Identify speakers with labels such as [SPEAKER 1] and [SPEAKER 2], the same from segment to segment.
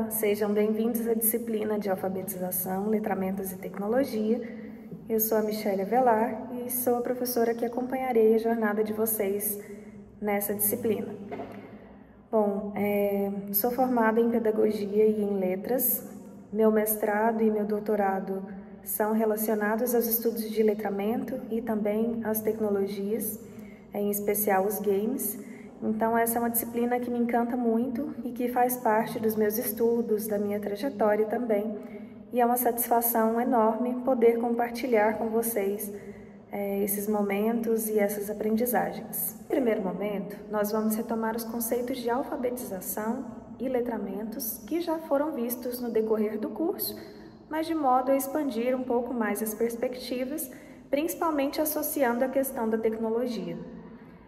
[SPEAKER 1] Olá, sejam bem-vindos à disciplina de Alfabetização, Letramentos e Tecnologia. Eu sou a Michelle Avelar e sou a professora que acompanharei a jornada de vocês nessa disciplina. Bom, sou formada em Pedagogia e em Letras. Meu mestrado e meu doutorado são relacionados aos estudos de letramento e também às tecnologias, em especial os games. Então, essa é uma disciplina que me encanta muito e que faz parte dos meus estudos, da minha trajetória também. E é uma satisfação enorme poder compartilhar com vocês esses momentos e essas aprendizagens. No primeiro momento, nós vamos retomar os conceitos de alfabetização e letramentos que já foram vistos no decorrer do curso, mas de modo a expandir um pouco mais as perspectivas, principalmente associando a questão da tecnologia.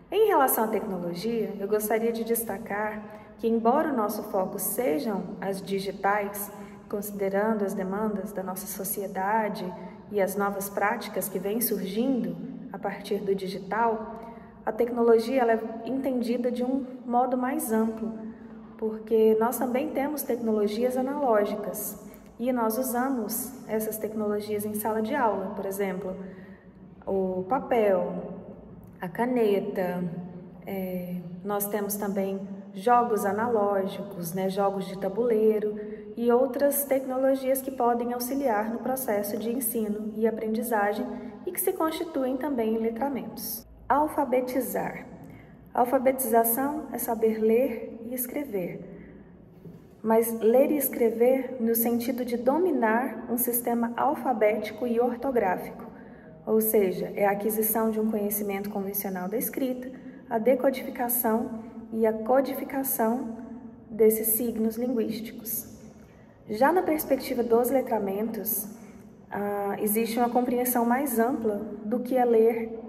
[SPEAKER 1] Em relação à tecnologia, eu gostaria de destacar que, embora o nosso foco sejam as digitais, considerando as demandas da nossa sociedade e as novas práticas que vêm surgindo a partir do digital, a tecnologia ela é entendida de um modo mais amplo, porque nós também temos tecnologias analógicas e nós usamos essas tecnologias em sala de aula, por exemplo, o papel, a caneta, nós temos também jogos analógicos, jogos de tabuleiro e outras tecnologias que podem auxiliar no processo de ensino e aprendizagem e que se constituem também em letramentos. Alfabetizar. Alfabetização é saber ler e escrever, mas ler e escrever no sentido de dominar um sistema alfabético e ortográfico. Ou seja, é a aquisição de um conhecimento convencional da escrita, a decodificação e a codificação desses signos linguísticos. Já na perspectiva dos letramentos, existe uma compreensão mais ampla do que é ler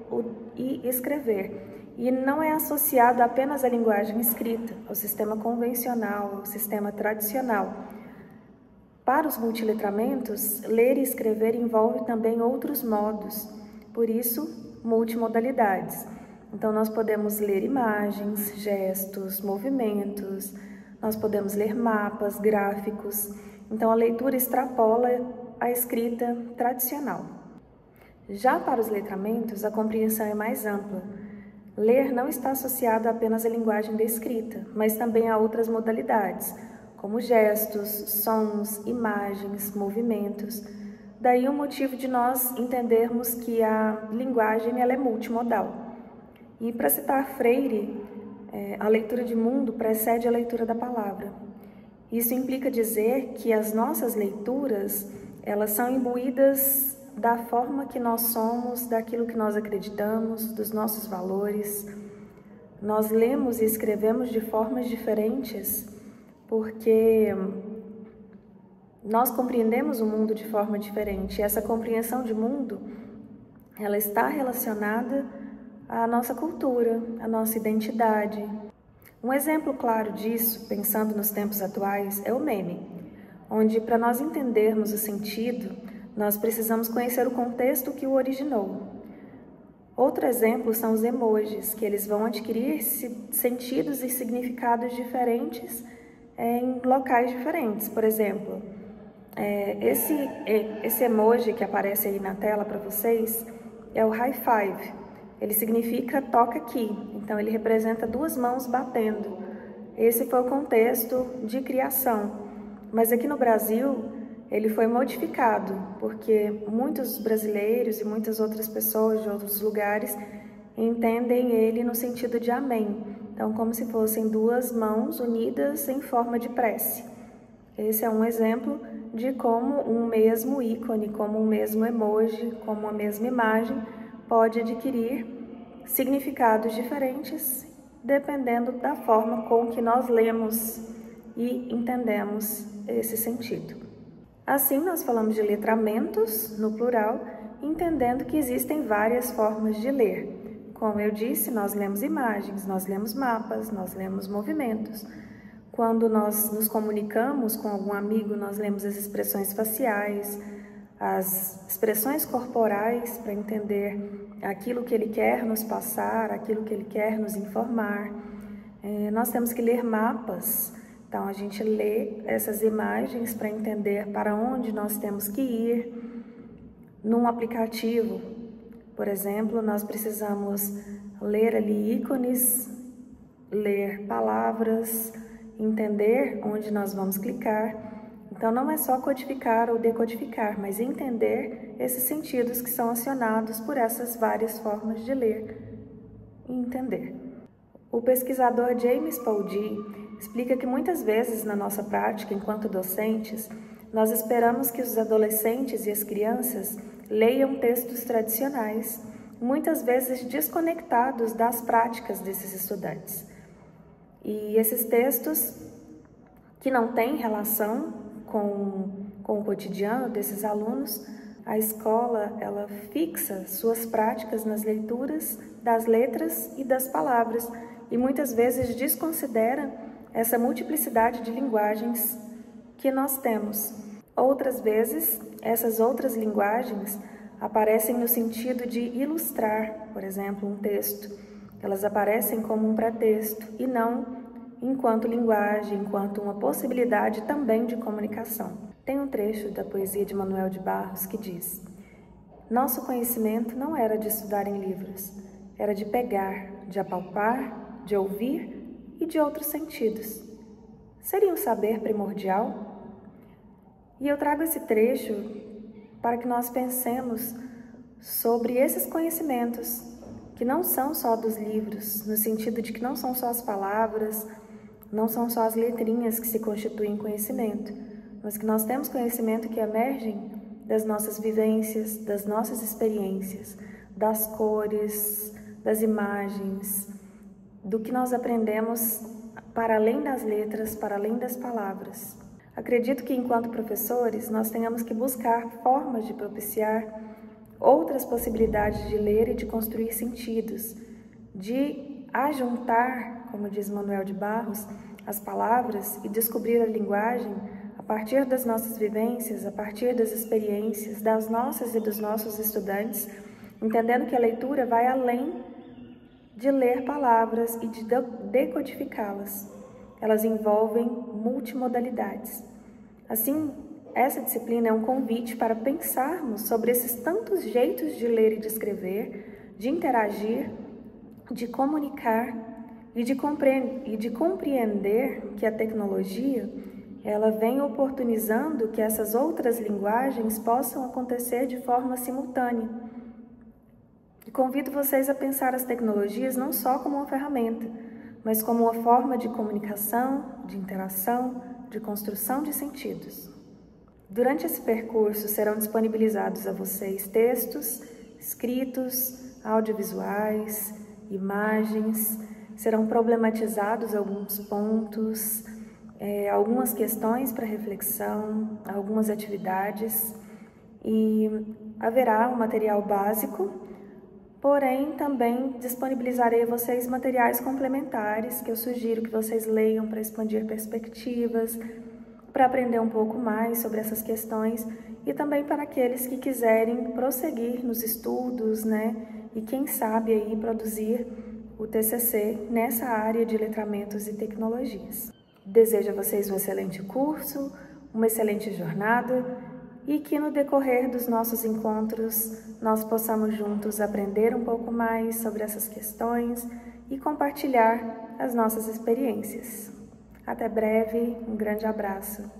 [SPEAKER 1] e escrever, e não é associado apenas à linguagem escrita, ao sistema convencional, ao sistema tradicional. Para os multiletramentos, ler e escrever envolve também outros modos, por isso, multimodalidades. Então, nós podemos ler imagens, gestos, movimentos, nós podemos ler mapas, gráficos. Então, a leitura extrapola a escrita tradicional. Já para os letramentos, a compreensão é mais ampla. Ler não está associado apenas à linguagem da escrita, mas também a outras modalidades, como gestos, sons, imagens, movimentos. Daí o motivo de nós entendermos que a linguagem ela é multimodal. E para citar Freire, a leitura de mundo precede a leitura da palavra. Isso implica dizer que as nossas leituras, elas são imbuídas da forma que nós somos, daquilo que nós acreditamos, dos nossos valores. Nós lemos e escrevemos de formas diferentes, porque nós compreendemos o mundo de forma diferente. E essa compreensão de mundo, ela está relacionada à nossa cultura, à nossa identidade. Um exemplo claro disso, pensando nos tempos atuais, é o meme, onde para nós entendermos o sentido, nós precisamos conhecer o contexto que o originou. Outro exemplo são os emojis, que eles vão adquirir sentidos e significados diferentes em locais diferentes. Por exemplo, esse emoji que aparece aí na tela para vocês é o high five. Ele significa toca aqui, então ele representa duas mãos batendo. Esse foi o contexto de criação. Mas aqui no Brasil, ele foi modificado, porque muitos brasileiros e muitas outras pessoas de outros lugares entendem ele no sentido de amém. Então, como se fossem duas mãos unidas em forma de prece. Esse é um exemplo de como um mesmo ícone, como um mesmo emoji, como uma mesma imagem pode adquirir significados diferentes dependendo da forma com que nós lemos e entendemos esse sentido. Assim, nós falamos de letramentos, no plural, entendendo que existem várias formas de ler. Como eu disse, nós lemos imagens, nós lemos mapas, nós lemos movimentos. Quando nós nos comunicamos com algum amigo, nós lemos as expressões faciais, as expressões corporais para entender aquilo que ele quer nos passar, aquilo que ele quer nos informar. Nós temos que ler mapas Então, a gente lê essas imagens para entender para onde nós temos que ir. Num aplicativo, por exemplo, nós precisamos ler ali ícones, ler palavras, entender onde nós vamos clicar. Então, não é só codificar ou decodificar, mas entender esses sentidos que são acionados por essas várias formas de ler e entender. O pesquisador James Paudi explica que muitas vezes na nossa prática, enquanto docentes, nós esperamos que os adolescentes e as crianças leiam textos tradicionais, muitas vezes desconectados das práticas desses estudantes. E esses textos que não têm relação com o cotidiano desses alunos, a escola ela fixa suas práticas nas leituras das letras e das palavras e muitas vezes desconsidera essa multiplicidade de linguagens que nós temos. Outras vezes, essas outras linguagens aparecem no sentido de ilustrar, por exemplo, um texto. Elas aparecem como um pretexto e não enquanto linguagem, enquanto uma possibilidade também de comunicação. Tem um trecho da poesia de Manuel de Barros que diz: nosso conhecimento não era de estudar em livros, era de pegar, de apalpar, de ouvir e de outros sentidos. Seria um saber primordial? E eu trago esse trecho para que nós pensemos sobre esses conhecimentos, que não são só dos livros, no sentido de que não são só as palavras, não são só as letrinhas que se constituem conhecimento, mas que nós temos conhecimento que emergem das nossas vivências, das nossas experiências, das cores, das imagens, do que nós aprendemos para além das letras, para além das palavras. Acredito que, enquanto professores, nós tenhamos que buscar formas de propiciar outras possibilidades de ler e de construir sentidos, de ajuntar, como diz Manuel de Barros, as palavras e descobrir a linguagem a partir das nossas vivências, a partir das experiências das nossas e dos nossos estudantes, entendendo que a leitura vai além de ler palavras e de decodificá-las. Elas envolvem multimodalidades. Assim, essa disciplina é um convite para pensarmos sobre esses tantos jeitos de ler e de escrever, de interagir, de comunicar e de compreender que a tecnologia ela vem oportunizando que essas outras linguagens possam acontecer de forma simultânea. E convido vocês a pensar as tecnologias não só como uma ferramenta, mas como uma forma de comunicação, de interação, de construção de sentidos. Durante esse percurso serão disponibilizados a vocês textos, escritos, audiovisuais, imagens, serão problematizados alguns pontos, algumas questões para reflexão, algumas atividades e haverá um material básico, porém também disponibilizarei a vocês materiais complementares que eu sugiro que vocês leiam para expandir perspectivas, para aprender um pouco mais sobre essas questões e também para aqueles que quiserem prosseguir nos estudos, e quem sabe aí produzir o TCC nessa área de letramentos e tecnologias. Desejo a vocês um excelente curso, uma excelente jornada e que no decorrer dos nossos encontros nós possamos juntos aprender um pouco mais sobre essas questões e compartilhar as nossas experiências. Até breve, um grande abraço.